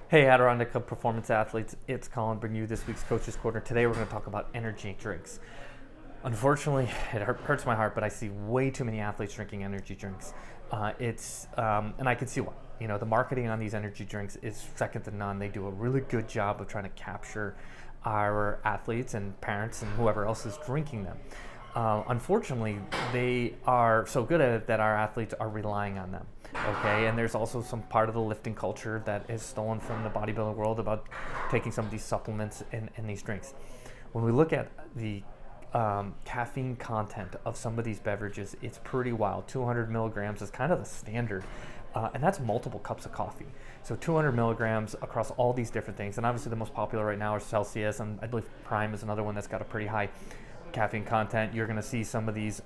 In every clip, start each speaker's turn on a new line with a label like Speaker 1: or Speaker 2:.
Speaker 1: Hey, Adirondack Performance Athletes, it's Colin bringing you this week's Coach's Corner. Today we're going to talk about energy drinks. Unfortunately, it hurts my heart, but I see way too many athletes drinking energy drinks. And I can see why. You know, the marketing on these energy drinks is second to none. They do a really good job of trying to capture our athletes and parents and whoever else is drinking them. Unfortunately, they are so good at it that our athletes are relying on them. Okay, and there's also some part of the lifting culture that is stolen from the bodybuilding world about taking some of these supplements and these drinks. When we look at the caffeine content of some of these beverages, it's pretty wild. 200 milligrams is kind of the standard, and that's multiple cups of coffee. So 200 milligrams across all these different things, and obviously the most popular right now are Celsius, and I believe Prime is another one that's got a pretty high caffeine content. You're going to see some of these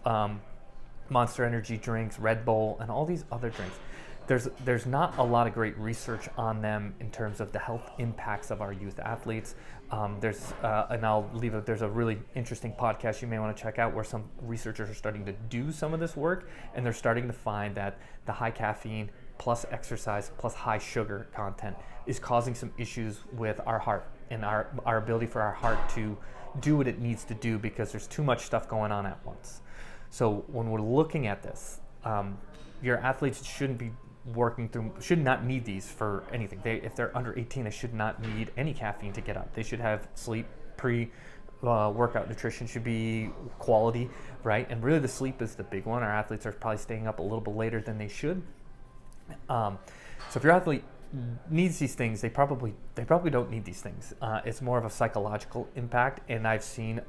Speaker 1: Monster Energy drinks, Red Bull, and all these other drinks. There's not a lot of great research on them in terms of the health impacts of our youth athletes. There's a really interesting podcast you may want to check out where some researchers are starting to do some of this work, and they're starting to find that the high caffeine plus exercise plus high sugar content is causing some issues with our heart and our ability for our heart to do what it needs to do because there's too much stuff going on at once. So when we're looking at this, your athletes should not need these for anything. If they're under 18, they should not need any caffeine to get up. They should have sleep. Workout nutrition should be quality, right? And really the sleep is the big one. Our athletes are probably staying up a little bit later than they should. So if your athlete needs these things, they probably don't need these things. It's more of a psychological impact, and I've seen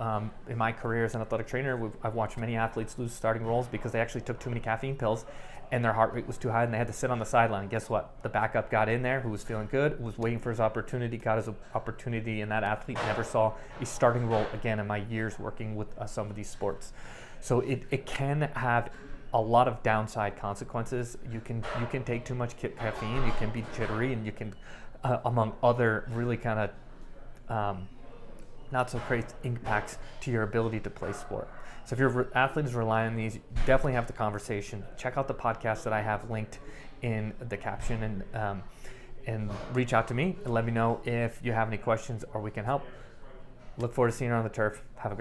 Speaker 1: in my career as an athletic trainer, I've watched many athletes lose starting roles because they actually took too many caffeine pills and their heart rate was too high and they had to sit on the sideline. And guess what? The backup got in there, who was feeling good, was waiting for his opportunity, got his opportunity, and that athlete never saw a starting role again in my years working with some of these sports. So it can have a lot of downside consequences. You can take too much caffeine, you can be jittery, and you can, among other really kind of not so great impacts to your ability to play sport. So if your athlete is relying on these, definitely have the conversation. Check out the podcast that I have linked in the caption, and reach out to me and let me know if you have any questions or we can help. Look forward to seeing you on the turf. Have a great